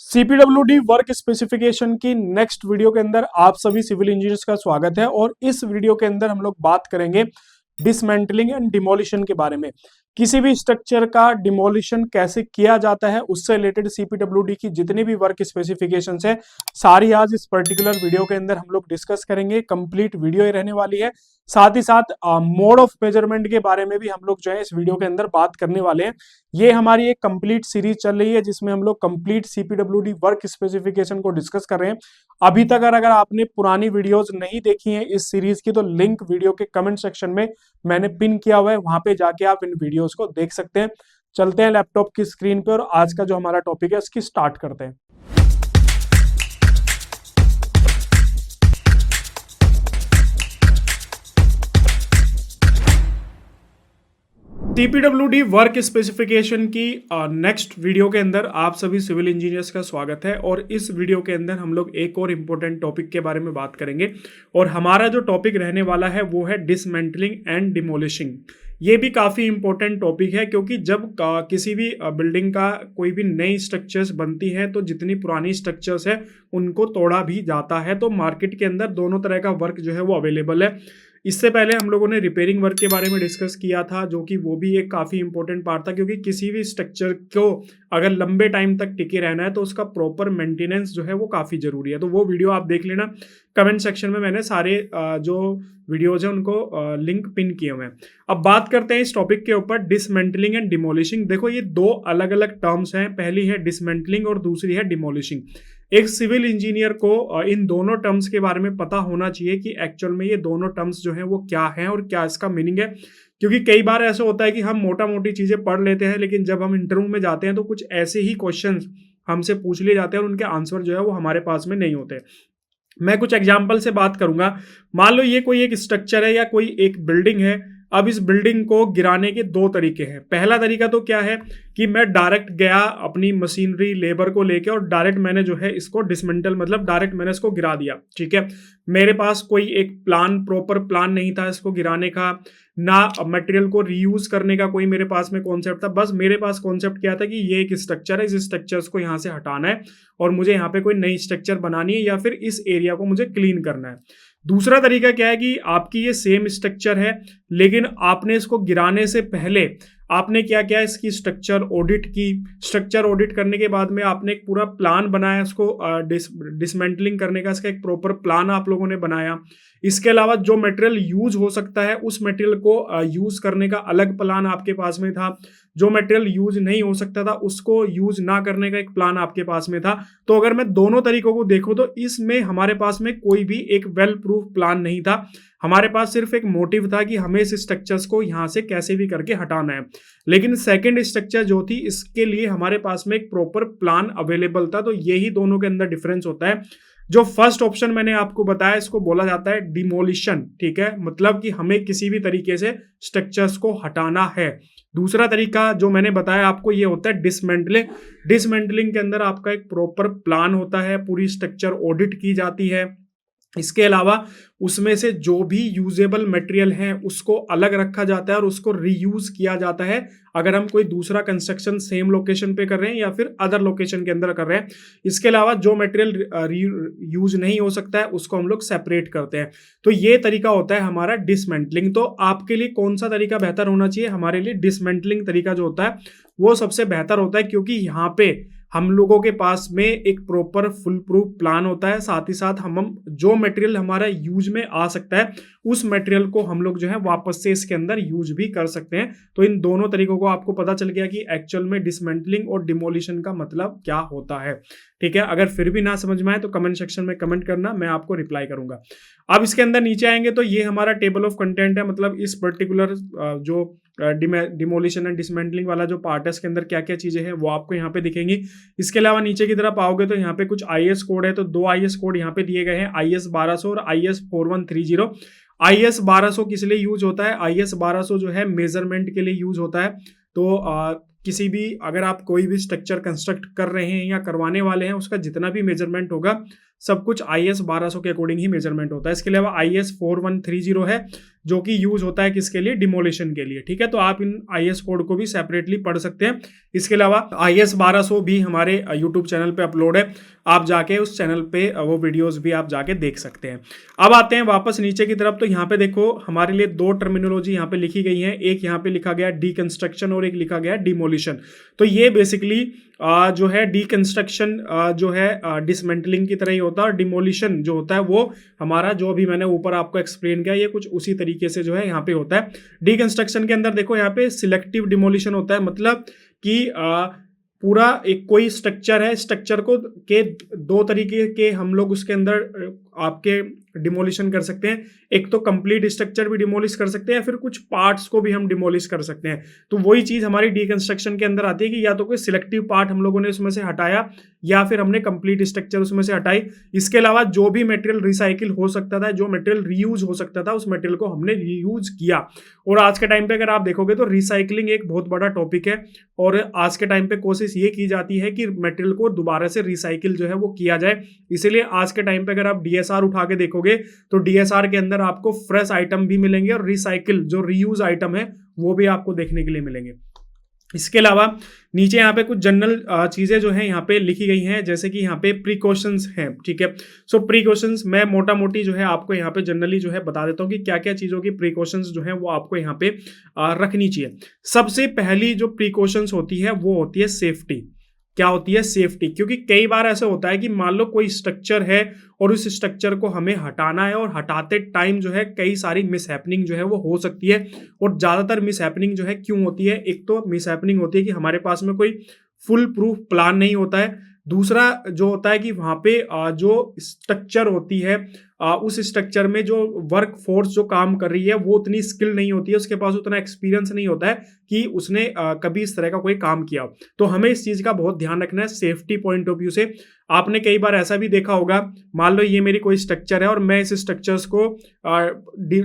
CPWD work specification की next video के अंदर आप सभी सिविल इंजीनियर्स का स्वागत है। और इस वीडियो के अंदर हम लोग बात करेंगे डिसमेंटलिंग एंड डिमोलिशन के बारे में। किसी भी स्ट्रक्चर का डिमोलिशन कैसे किया जाता है उससे रिलेटेड सीपीडब्ल्यूडी की जितनी भी वर्क स्पेसिफिकेशंस है सारी आज इस पर्टिकुलर वीडियो के अंदर हम लोग डिस्कस करेंगे। कंप्लीट वीडियो ही रहने वाली है। साथ ही साथ मोड ऑफ मेजरमेंट के बारे में भी हम लोग जो है इस वीडियो के अंदर बात करने वाले हैं। ये हमारी एक कंप्लीट सीरीज चल रही है जिसमें हम लोग कंप्लीट सीपीडब्ल्यूडी वर्क स्पेसिफिकेशन को डिस्कस कर रहे हैं। अभी तक अगर आपने पुरानी वीडियोस नहीं देखी हैं इस सीरीज की तो लिंक वीडियो के कमेंट सेक्शन में मैंने पिन किया हुआ है, वहां पे जाके आप इन वीडियोस को देख सकते हैं। चलते हैं लैपटॉप की स्क्रीन पे और आज का जो हमारा टॉपिक है उसकी स्टार्ट करते हैं। सीपीडब्ल्यूडी वर्क स्पेसिफिकेशन की नेक्स्ट वीडियो के अंदर आप सभी सिविल इंजीनियर्स का स्वागत है। और इस वीडियो के अंदर हम लोग एक और इम्पोर्टेंट टॉपिक के बारे में बात करेंगे और हमारा जो टॉपिक रहने वाला है वो है डिसमेंटलिंग एंड डिमोलिशिंग। ये भी काफ़ी इंपॉर्टेंट टॉपिक है क्योंकि जब किसी भी बिल्डिंग का कोई भी नई स्ट्रक्चर्स बनती है तो जितनी पुरानी स्ट्रक्चर्स है उनको तोड़ा भी जाता है। तो मार्केट के अंदर दोनों तरह का वर्क जो है वो अवेलेबल है। इससे पहले हम लोगों ने रिपेयरिंग वर्क के बारे में डिस्कस किया था जो कि वो भी एक काफ़ी इंपॉर्टेंट पार्ट था क्योंकि किसी भी स्ट्रक्चर को अगर लंबे टाइम तक टिके रहना है तो उसका प्रॉपर मेंटेनेंस जो है वो काफ़ी ज़रूरी है। तो वो वीडियो आप देख लेना, कमेंट सेक्शन में मैंने सारे जो वीडियोज हैं उनको लिंक पिन किए हुए हैं। अब बात करते हैं इस टॉपिक के ऊपर डिसमेंटलिंग एंड डिमोलिशिंग। देखो ये दो अलग अलग टर्म्स हैं, पहली है डिसमेंटलिंग और दूसरी है डिमोलिशिंग। एक सिविल इंजीनियर को इन दोनों टर्म्स के बारे में पता होना चाहिए कि एक्चुअल में ये दोनों टर्म्स जो हैं वो क्या हैं और क्या इसका मीनिंग है। क्योंकि कई बार ऐसा होता है कि हम मोटा मोटी चीज़ें पढ़ लेते हैं लेकिन जब हम इंटरव्यू में जाते हैं तो कुछ ऐसे ही क्वेश्चंस हमसे पूछ लिए जाते हैं और उनके आंसर जो है वो हमारे पास में नहीं होते। मैं कुछ एग्जाम्पल से बात करूंगा। मान लो ये कोई एक स्ट्रक्चर है या कोई एक बिल्डिंग है। अब इस बिल्डिंग को गिराने के दो तरीके हैं। पहला तरीका तो क्या है कि मैं डायरेक्ट गया अपनी मशीनरी लेबर को लेके और डायरेक्ट मैंने जो है इसको डिसमेंटल मतलब डायरेक्ट मैंने इसको गिरा दिया। ठीक है, मेरे पास कोई एक प्लान प्रॉपर प्लान नहीं था इसको गिराने का, ना मटेरियल को रीयूज करने का कोई मेरे पास में कॉन्सेप्ट था। बस मेरे पास कॉन्सेप्ट क्या था कि ये एक स्ट्रक्चर है, इस स्ट्रक्चर्स को यहाँ से हटाना है और मुझे यहाँ पे कोई नई स्ट्रक्चर बनानी है या फिर इस एरिया को मुझे क्लीन करना है। दूसरा तरीका क्या है कि आपकी ये सेम स्ट्रक्चर है लेकिन आपने इसको गिराने से पहले आपने क्या किया, इसकी स्ट्रक्चर ऑडिट की। स्ट्रक्चर ऑडिट करने के बाद में आपने एक पूरा प्लान बनाया इसको डिसमेंटलिंग करने का, इसका एक प्रॉपर प्लान आप लोगों ने बनाया। इसके अलावा जो मटेरियल यूज हो सकता है उस मटेरियल को यूज करने का अलग प्लान आपके पास में था। जो मटेरियल यूज नहीं हो सकता था उसको यूज ना करने का एक प्लान आपके पास में था। तो अगर मैं दोनों तरीकों को देखूं तो इसमें हमारे पास में कोई भी एक वेल प्रूफ प्लान नहीं था। हमारे पास सिर्फ एक मोटिव था कि हमें इस स्ट्रक्चर्स को यहां से कैसे भी करके हटाना है। लेकिन सेकंड स्ट्रक्चर जो थी इसके लिए हमारे पास में एक प्रॉपर प्लान अवेलेबल था। तो यही दोनों के अंदर डिफरेंस होता है। जो फर्स्ट ऑप्शन मैंने आपको बताया इसको बोला जाता है डिमोलिशन। ठीक है, मतलब कि हमें किसी भी तरीके से स्ट्रक्चर्स को हटाना है। दूसरा तरीका जो मैंने बताया आपको ये होता है डिसमेंटलिंग। डिसमेंटलिंग के अंदर आपका एक प्रॉपर प्लान होता है, पूरी स्ट्रक्चर ऑडिट की जाती है। इसके अलावा उसमें से जो भी यूजेबल मटेरियल है उसको अलग रखा जाता है और उसको रीयूज किया जाता है अगर हम कोई दूसरा कंस्ट्रक्शन सेम लोकेशन पे कर रहे हैं या फिर अदर लोकेशन के अंदर कर रहे हैं। इसके अलावा जो मटेरियल यूज नहीं हो सकता है उसको हम लोग सेपरेट करते हैं। तो ये तरीका होता है हमारा डिसमेंटलिंग। तो आपके लिए कौन सा तरीका बेहतर होना चाहिए? हमारे लिए डिसमेंटलिंग तरीका जो होता है वो सबसे बेहतर होता है क्योंकि यहाँ पे हम लोगों के पास में एक प्रॉपर फुल प्रूफ प्लान होता है। साथ ही साथ हम जो मटेरियल हमारा यूज में आ सकता है उस मटेरियल को हम लोग जो है वापस से इसके अंदर यूज भी कर सकते हैं। तो इन दोनों तरीकों को आपको पता चल गया कि एक्चुअल में डिसमेंटलिंग और डिमोलिशन का मतलब क्या होता है। ठीक है, अगर फिर भी ना समझ में आए तो कमेंट सेक्शन में कमेंट करना, मैं आपको रिप्लाई करूंगा। अब इसके अंदर नीचे आएंगे तो ये हमारा टेबल ऑफ कंटेंट है, मतलब इस पर्टिकुलर जो डिमोलिशन एंड डिसमेंटलिंग वाला जो पार्ट है इसके अंदर क्या क्या चीजें हैं वो आपको यहाँ पे दिखेंगी। इसके अलावा नीचे की तरफ आओगे तो यहाँ पे कुछ IS कोड है, तो दो IS कोड यहाँ पे दिए गए हैं, IS 1200 और IS 4130। IS 1200 किस लिए यूज होता है? IS 1200 जो है मेजरमेंट के लिए यूज होता है। तो किसी भी अगर आप कोई भी स्ट्रक्चर कंस्ट्रक्ट कर रहे हैं या करवाने वाले हैं उसका जितना भी मेजरमेंट होगा सब कुछ IS 1200 के अकॉर्डिंग ही मेजरमेंट होता है। इसके अलावा IS 4130 है जो कि यूज होता है किसके लिए, डिमोलिशन के लिए, ठीक है। तो आप इन IS कोड को भी सेपरेटली पढ़ सकते हैं। इसके अलावा IS 1200 भी हमारे यूट्यूब चैनल पे अपलोड है, आप जाके उस चैनल पे वो वीडियोस भी आप जाके देख सकते हैं। अब आते हैं वापस नीचे की तरफ, तो यहाँ पे देखो हमारे लिए दो टर्मिनोलॉजी यहाँ पे लिखी गई है, एक यहाँ पे लिखा गया डीकंस्ट्रक्शन और एक लिखा गया डिमोलिशन। तो ये बेसिकली जो है डीकंस्ट्रक्शन जो है डिसमेंटलिंग की तरह ही होता है, और डिमोलिशन जो होता है वो हमारा जो अभी मैंने ऊपर आपको एक्सप्लेन किया ये कुछ उसी तरीके से जो है यहाँ पे होता है। डीकंस्ट्रक्शन के अंदर देखो यहाँ पे सिलेक्टिव डिमोलिशन होता है, मतलब कि पूरा एक कोई स्ट्रक्चर है, स्ट्रक्चर को के दो तरीके के हम लोग उसके अंदर आपके डिमोलिशन कर सकते हैं। एक तो कंप्लीट स्ट्रक्चर भी डिमोलिश कर सकते हैं, फिर कुछ पार्ट्स को भी हम डिमोलिश कर सकते हैं। तो वही चीज हमारी डीकंस्ट्रक्शन के अंदर आती है कि या तो कोई सिलेक्टिव पार्ट हम लोगों ने उसमें से हटाया या फिर हमने कंप्लीट स्ट्रक्चर उसमें से हटाई। इसके अलावा जो भी मटेरियल रिसाइकिल हो सकता था, जो मटेरियल रीयूज हो सकता था, उस मटेरियल को हमने रीयूज किया। और आज के टाइम पे अगर आप देखोगे तो रिसाइकलिंग एक बहुत बड़ा टॉपिक है, और आज के टाइम पे कोशिश ये की जाती है कि मटेरियल को दोबारा से रिसाइकिल जो है वो किया जाए। इसीलिए आज के टाइम पे अगर आप DSR उठा के देखोगे तो DSR के अंदर आपको फ्रेश आइटम भी मिलेंगे और रिसाइकिल जो रीयूज आइटम है वो भी आपको देखने के लिए मिलेंगे। इसके अलावा नीचे यहाँ पे कुछ जनरल चीजें जो है यहाँ पे लिखी गई हैं, जैसे कि यहाँ पे प्रिकॉशंस हैं, ठीक है। सो प्रिकॉशंस मैं मोटा मोटी जो है आपको यहाँ पे जनरली जो है बता देता हूँ कि क्या क्या चीजों की प्रिकॉशंस जो है वो आपको यहाँ पे रखनी चाहिए। सबसे पहली जो प्रिकॉशंस होती है वो होती है सेफ्टी। क्या होती है, सेफ्टी। क्योंकि कई बार ऐसा होता है कि मान लो कोई स्ट्रक्चर है और उस स्ट्रक्चर को हमें हटाना है, और हटाते टाइम जो है कई सारी मिसहैपनिंग जो है वो हो सकती है। और ज्यादातर मिसहैपनिंग जो है क्यों होती है, एक तो मिसहैपनिंग होती है कि हमारे पास में कोई फुल प्रूफ प्लान नहीं होता है। दूसरा जो होता है कि वहां पे जो स्ट्रक्चर होती है उस स्ट्रक्चर में जो वर्क फोर्स जो काम कर रही है वो उतनी स्किल नहीं होती है, उसके पास उतना एक्सपीरियंस नहीं होता है कि उसने कभी इस तरह का कोई काम किया। तो हमें इस चीज का बहुत ध्यान रखना है सेफ्टी पॉइंट ऑफ व्यू से। आपने कई बार ऐसा भी देखा होगा, मान लो ये मेरी कोई स्ट्रक्चर है और मैं इस स्ट्रक्चर्स को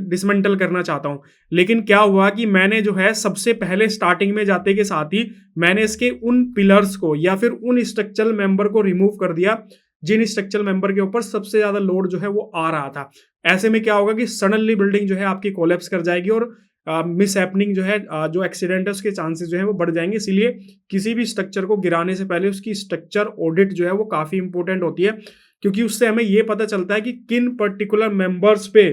डिसमेंटल करना चाहता हूं, लेकिन क्या हुआ कि मैंने जो है सबसे पहले स्टार्टिंग में जाते के साथ ही मैंने इसके उन पिलर्स को या फिर उन स्ट्रक्चरल मेंबर को रिमूव कर दिया जिन स्ट्रक्चरल मेंबर के ऊपर सबसे ज्यादा लोड जो है वो आ रहा था। ऐसे में क्या होगा कि सडनली बिल्डिंग जो है आपकी कोलैप्स कर जाएगी और मिस हैपनिंग जो है जो एक्सीडेंट है उसके चांसेस जो है वो बढ़ जाएंगे। इसीलिए किसी भी स्ट्रक्चर को गिराने से पहले उसकी स्ट्रक्चर ऑडिट जो है वो काफी इंपॉर्टेंट होती है, क्योंकि उससे हमें ये पता चलता है कि किन पर्टिकुलर मेंबर्स पे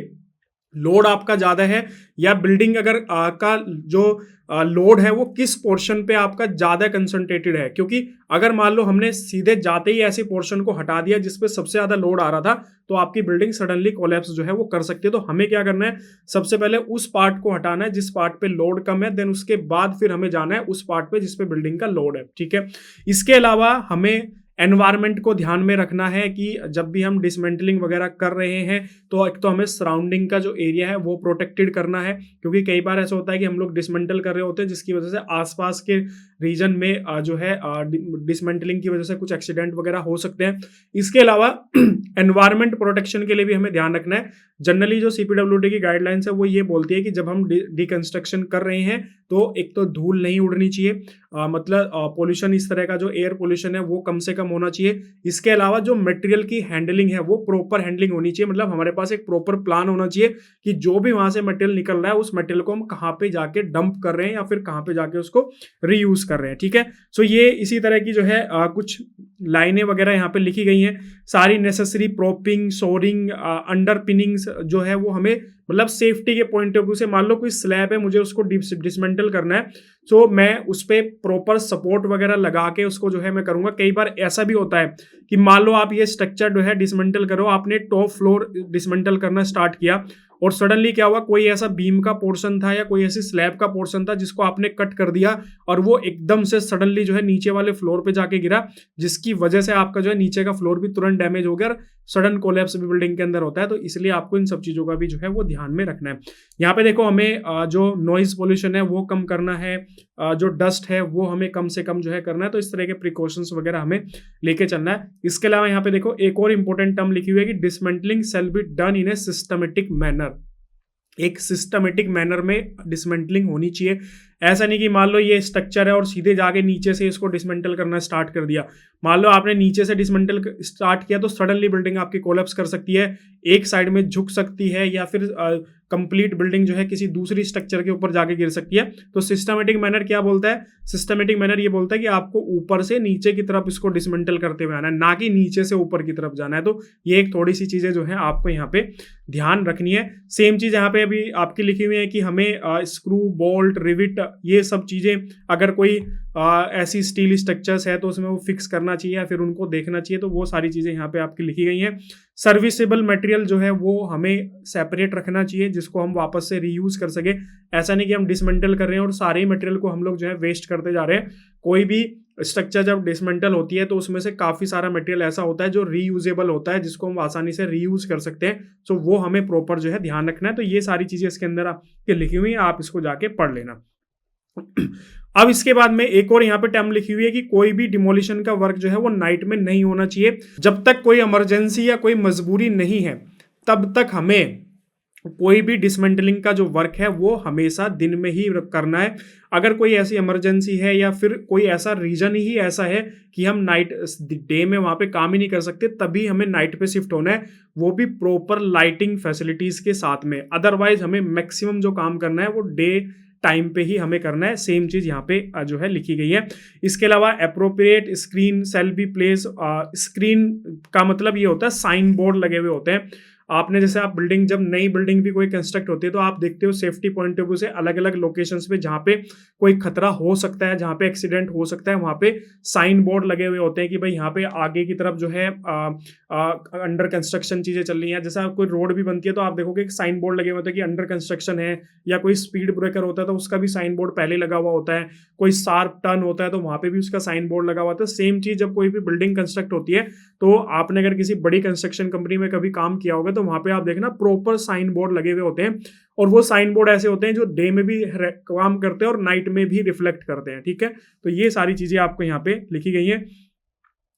लोड आपका ज्यादा है, या बिल्डिंग अगर का जो लोड है वो किस पोर्शन पे आपका ज्यादा कंसंट्रेटेड है। क्योंकि अगर मान लो हमने सीधे जाते ही ऐसे पोर्शन को हटा दिया जिसपे सबसे ज्यादा लोड आ रहा था, तो आपकी बिल्डिंग सडनली कोलैप्स जो है वो कर सकती है। तो हमें क्या करना है, सबसे पहले उस पार्ट को हटाना है जिस पार्ट पे लोड कम है, देन उसके बाद फिर हमें जाना है उस पार्ट पे जिसपे बिल्डिंग का लोड है, ठीक है। इसके अलावा हमें एनवायरनमेंट को ध्यान में रखना है कि जब भी हम डिसमेंटलिंग वगैरह कर रहे हैं तो एक तो हमें सराउंडिंग का जो एरिया है वो प्रोटेक्टेड करना है, क्योंकि कई बार ऐसा होता है कि हम लोग डिसमेंटल कर रहे होते हैं जिसकी वजह से आसपास के रीजन में जो है डिसमेंटलिंग की वजह से कुछ एक्सीडेंट वगैरह हो सकते हैं। इसके अलावा एनवायरमेंट प्रोटेक्शन के लिए भी हमें ध्यान रखना है। जनरली जो CPWD की गाइडलाइंस है वो ये बोलती है कि जब हम डिकंस्ट्रक्शन कर रहे हैं तो एक तो धूल नहीं उड़नी चाहिए, मतलब पोल्यूशन इस तरह का जो एयर पोल्यूशन है वो कम से कम होना चाहिए। इसके अलावा जो मटेरियल की हैंडलिंग है वो प्रॉपर हैंडलिंग होनी चाहिए, मतलब हमारे पास एक प्रॉपर प्लान होना चाहिए कि जो भी वहां से मटेरियल निकल रहा है उस मटेरियल को हम कहाँ पे जाके डंप कर रहे हैं या फिर कहाँ पे जाके उसको रीयूज कर रहे हैं, ठीक है। सो ये इसी तरह की जो है कुछ लाइनें वगैरह यहाँ पे लिखी गई हैं। सारी नेसेसरी प्रोपिंग, सोरिंग, अंडर पिनिंग्स जो है वो हमें मतलब सेफ्टी के पॉइंट ऑफ व्यू से, मान लो कोई स्लैब है मुझे उसको डिसमेंटल करना है, तो मैं उस पर प्रॉपर सपोर्ट वगैरह लगा के उसको जो है मैं करूंगा। कई बार ऐसा भी होता है कि मान लो आप ये स्ट्रक्चर जो है डिसमेंटल करो, आपने टॉप फ्लोर डिसमेंटल करना स्टार्ट किया और सडनली क्या हुआ, कोई ऐसा बीम का पोर्शन था या कोई ऐसी स्लैब का पोर्शन था जिसको आपने कट कर दिया और वो एकदम से सडनली जो है नीचे वाले फ्लोर पे जाके गिरा, जिसकी वजह से आपका जो है नीचे का फ्लोर भी तुरंत डैमेज हो गया। सडन कोलैप्स भी बिल्डिंग के अंदर होता है, तो इसलिए आपको इन सब चीजों का भी जो है वो ध्यान में रखना है। यहाँ पे देखो हमें जो नॉइज पोल्यूशन है वो कम करना है, जो डस्ट है वो हमें कम से कम जो है करना है, तो इस तरह के प्रिकॉशंस वगैरह हमें लेके चलना है। इसके अलावा यहाँ पे देखो एक और इंपॉर्टेंट टर्म लिखी हुई है कि dismantling shall be done in a systematic manner. एक सिस्टमेटिक मैनर में डिसमेंटलिंग होनी चाहिए। ऐसा नहीं कि मान लो ये स्ट्रक्चर है और सीधे जाके नीचे से इसको डिसमेंटल करना स्टार्ट कर दिया। मान लो आपने नीचे से डिसमेंटल स्टार्ट किया तो सडनली बिल्डिंग आपकी कोलैप्स कर सकती है, एक साइड में झुक सकती है, या फिर कंप्लीट बिल्डिंग जो है किसी दूसरी स्ट्रक्चर के ऊपर जाके गिर सकती है। तो सिस्टमेटिक मैनर क्या बोलता है? सिस्टमेटिक मैनर ये बोलता है कि आपको ऊपर से नीचे की तरफ इसको डिसमेंटल करते हुए आना है, ना कि नीचे से ऊपर की तरफ जाना है। तो ये एक थोड़ी सी चीजें जो है आपको यहाँ पे ध्यान रखनी है। सेम चीज यहाँ पे अभी आपकी लिखी हुई है कि हमें स्क्रू, बोल्ट, रिविट, ये सब चीजें अगर कोई ऐसी स्टील स्ट्रक्चर्स है तो उसमें वो फिक्स करना चाहिए या फिर उनको देखना चाहिए। तो वो सारी चीजें यहाँ पे आपकी लिखी गई हैं। सर्विसेबल मटेरियल जो है वो हमें सेपरेट रखना चाहिए, जिसको हम वापस से रीयूज कर सके। ऐसा नहीं कि हम डिसमेंटल कर रहे हैं और सारे मटेरियल को हम लोग जो है वेस्ट करते जा रहे हैं। कोई भी स्ट्रक्चर जब डिसमेंटल होती है तो उसमें से काफी सारा मटेरियल ऐसा होता है जो रीयूजेबल होता है, जिसको हम आसानी से रीयूज कर सकते हैं। तो वो हमें प्रॉपर जो है ध्यान रखना है। तो ये सारी चीजें इसके अंदर आपके लिखी हुई है, आप इसको जाके पढ़ लेना। अब इसके बाद में एक और यहाँ पे टर्म लिखी हुई है कि कोई भी डिमोलिशन का वर्क जो है वो नाइट में नहीं होना चाहिए। जब तक कोई इमरजेंसी या कोई मजबूरी नहीं है तब तक हमें कोई भी डिसमेंटलिंग का जो वर्क है वो हमेशा दिन में ही करना है। अगर कोई ऐसी इमरजेंसी है या फिर कोई ऐसा रीजन ही ऐसा है कि हम नाइट डे में वहां पे काम ही नहीं कर सकते, तभी हमें नाइट पे शिफ्ट होना है, वो भी प्रॉपर लाइटिंग फैसिलिटीज के साथ में। अदरवाइज हमें मैक्सिमम जो काम करना है वो डे टाइम पे ही हमें करना है। सेम चीज यहाँ पे जो है लिखी गई है। इसके अलावा appropriate screen shall be place. Screen का मतलब ये होता है साइन बोर्ड लगे हुए होते हैं। आपने जैसे आप बिल्डिंग, जब नई बिल्डिंग भी कोई कंस्ट्रक्ट होती है तो आप देखते हो सेफ्टी पॉइंट ऑफ व्यू से अलग अलग लोकेशंस पे जहाँ पे कोई खतरा हो सकता है, जहाँ पे एक्सीडेंट हो सकता है, वहाँ पे साइन बोर्ड लगे हुए होते हैं कि भाई यहाँ पे आगे की तरफ जो है अंडर कंस्ट्रक्शन चीजें चल रही हैं। जैसे कोई रोड भी बनती है तो आप देखोगे कि साइन बोर्ड लगे हुए होते हैं कि अंडर कंस्ट्रक्शन है, या कोई स्पीड ब्रेकर होता है तो उसका भी साइन बोर्ड पहले लगा हुआ होता है, कोई शार्प टर्न होता है तो वहाँ पे भी उसका साइन बोर्ड लगा हुआ होता है। सेम चीज जब कोई भी बिल्डिंग कंस्ट्रक्ट होती है तो आपने अगर किसी बड़ी कंस्ट्रक्शन कंपनी में कभी काम किया होगा तो वहाँ पे आप देखना प्रॉपर साइन बोर्ड लगे हुए होते हैं, और वो साइन बोर्ड ऐसे होते हैं जो डे में भी काम करते हैं और नाइट में भी रिफ्लेक्ट करते हैं। ठीक है, तो ये सारी चीजें आपको यहाँ पे लिखी गई हैं।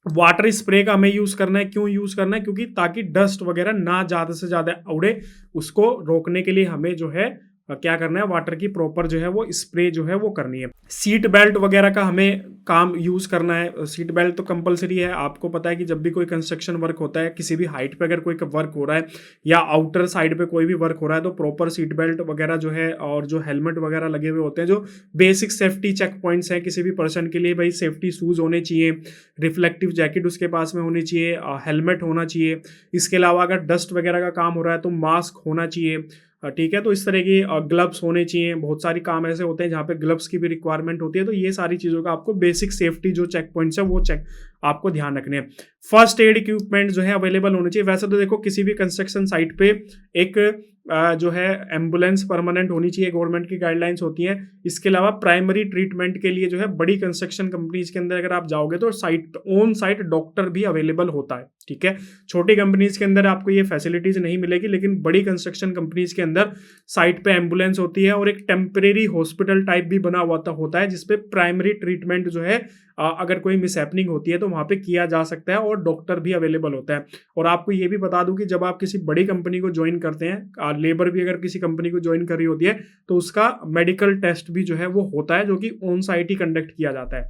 वाटर स्प्रे का हमें यूज करना है। क्यों यूज करना है? क्योंकि ताकि डस्ट वगैरह ना ज्यादा से ज्यादा उड़े, उसको रोकने के लिए हमें जो है क्या करना है, वाटर की प्रॉपर जो है वो स्प्रे जो है वो करनी है। सीट बेल्ट वगैरह का हमें काम यूज करना है। सीट बेल्ट तो कंपलसरी है। आपको पता है कि जब भी कोई कंस्ट्रक्शन वर्क होता है, किसी भी हाइट पे अगर कोई वर्क हो रहा है या आउटर साइड पे कोई भी वर्क हो रहा है, तो प्रॉपर सीट बेल्ट वगैरह जो है और जो हेलमेट वगैरह लगे हुए होते हैं, जो बेसिक सेफ्टी चेक पॉइंट्स हैं किसी भी पर्सन के लिए, भाई सेफ्टी शूज होने चाहिए, रिफ्लेक्टिव जैकेट उसके पास में होनी चाहिए, हेलमेट होना चाहिए। इसके अलावा अगर डस्ट वगैरह का काम हो रहा है तो मास्क होना चाहिए। ठीक है, तो इस तरह की ग्लव्स होने चाहिए। बहुत सारी काम ऐसे होते हैं जहाँ पे ग्लव्स की भी रिक्वायरमेंट होती है। तो ये सारी चीज़ों का आपको बेसिक सेफ्टी जो चेक पॉइंट्स है वो चेक आपको ध्यान रखने हैं। फर्स्ट एड इक्विपमेंट जो है अवेलेबल होने चाहिए। वैसे तो देखो किसी भी कंस्ट्रक्शन साइट पे एक जो है एम्बुलेंस परमानेंट होनी चाहिए, गवर्नमेंट की गाइडलाइंस होती हैं। इसके अलावा प्राइमरी ट्रीटमेंट के लिए जो है बड़ी कंस्ट्रक्शन कंपनीज के अंदर अगर आप जाओगे तो साइट ऑन साइट डॉक्टर भी अवेलेबल होता है। ठीक है, छोटी कंपनीज के अंदर आपको ये फैसिलिटीज नहीं मिलेगी, लेकिन बड़ी कंस्ट्रक्शन कंपनीज के अंदर साइट पे एम्बुलेंस होती है और एक टेम्परेरी हॉस्पिटल टाइप भी बना हुआ होता है, जिसपे प्राइमरी ट्रीटमेंट जो है अगर कोई मिसहैपनिंग होती है तो वहां पे किया जा सकता है और डॉक्टर भी अवेलेबल होता है। और आपको ये भी बता दूं कि जब आप किसी बड़ी कंपनी को ज्वाइन करते हैं, लेबर भी अगर किसी कंपनी को ज्वाइन कर रही होती है तो उसका मेडिकल टेस्ट भी जो है वो होता है, जो कि ऑन साइट ही कंडक्ट किया जाता है।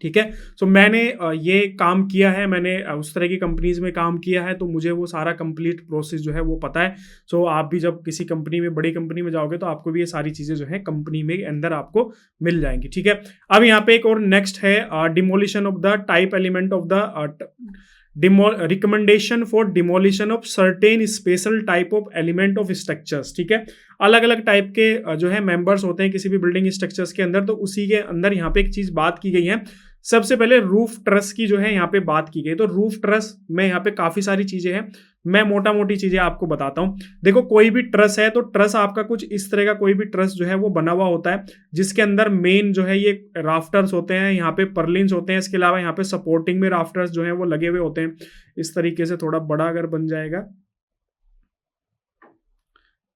ठीक है, सो मैंने ये काम किया है, मैंने उस तरह की कंपनीज में काम किया है, तो मुझे वो सारा कंप्लीट प्रोसेस जो है वो पता है। सो आप भी जब किसी कंपनी में, बड़ी कंपनी में जाओगे तो आपको भी ये सारी चीज़ें जो है कंपनी में अंदर आपको मिल जाएंगी। ठीक है, अब यहाँ पे एक और नेक्स्ट है demolition of the type element of the recommendation for demolition of certain special type of element of structures. ठीक है, अलग अलग टाइप के जो है मेंबर्स होते हैं किसी भी बिल्डिंग स्ट्रक्चर्स के अंदर, तो उसी के अंदर यहाँ पे एक चीज बात की गई है। सबसे पहले रूफ ट्रस की जो है यहाँ पे बात की गई। तो रूफ ट्रस में यहाँ पे काफी सारी चीजें हैं, मैं मोटा मोटी चीजें आपको बताता हूँ। देखो, कोई भी ट्रस है तो ट्रस आपका कुछ इस तरह का कोई भी ट्रस जो है वो बना हुआ होता है, जिसके अंदर मेन जो है ये राफ्टर्स होते हैं, यहाँ पे पर्लिन्स होते हैं। इसके अलावा यहाँ पे सपोर्टिंग में राफ्टर्स जो है वो लगे हुए होते हैं। इस तरीके से थोड़ा बड़ा अगर बन जाएगा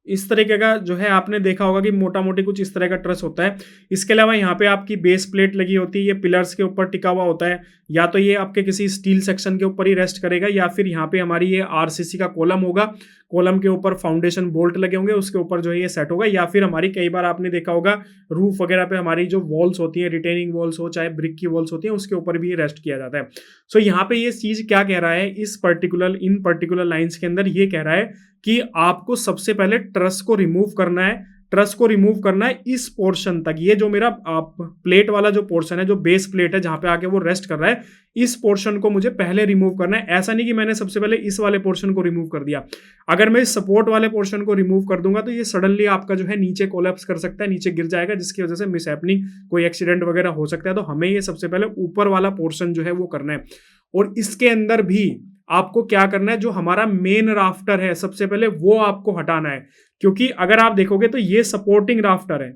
इस तरीके का जो है आपने देखा होगा कि मोटा मोटी कुछ इस तरह का ट्रस होता है। इसके अलावा यहाँ पे आपकी बेस प्लेट लगी होती है, ये पिलर्स के ऊपर टिका हुआ होता है, या तो ये आपके किसी स्टील सेक्शन के ऊपर ही रेस्ट करेगा, या फिर यहाँ पे हमारी ये आरसीसी का कॉलम होगा, कॉलम के ऊपर फाउंडेशन बोल्ट लगे होंगे, उसके ऊपर जो है ये सेट होगा। या फिर हमारी कई बार आपने देखा होगा रूफ वगैरह पे हमारी जो वॉल्स होती है, रिटेनिंग वॉल्स हो चाहे ब्रिक की वॉल्स होती है, उसके ऊपर भी ये रेस्ट किया जाता है। सो यहाँ पे ये चीज क्या कह रहा है, इस पर्टिकुलर लाइंस के अंदर ये कह रहा है कि आपको सबसे पहले ट्रस को रिमूव करना है। ट्रस को रिमूव करना है इस पोर्शन तक, ये जो मेरा प्लेट वाला जो पोर्शन है, जो बेस प्लेट है जहां पे आके वो रेस्ट कर रहा है, इस पोर्शन को मुझे पहले रिमूव करना है। ऐसा नहीं कि मैंने सबसे पहले इस वाले पोर्शन को रिमूव कर दिया। अगर मैं इस सपोर्ट वाले पोर्शन को रिमूव कर दूंगा तो ये सडनली आपका जो है नीचे कोलैप्स कर सकता है, नीचे गिर जाएगा, जिसकी वजह से मिस हैपनिंग, कोई एक्सीडेंट वगैरह हो सकता है। तो हमें ये सबसे पहले ऊपर वाला पोर्शन जो है वो करना है। और इसके अंदर भी आपको क्या करना है, जो हमारा मेन राफ्टर है सबसे पहले वो आपको हटाना है। क्योंकि अगर आप देखोगे तो ये सपोर्टिंग राफ्टर है,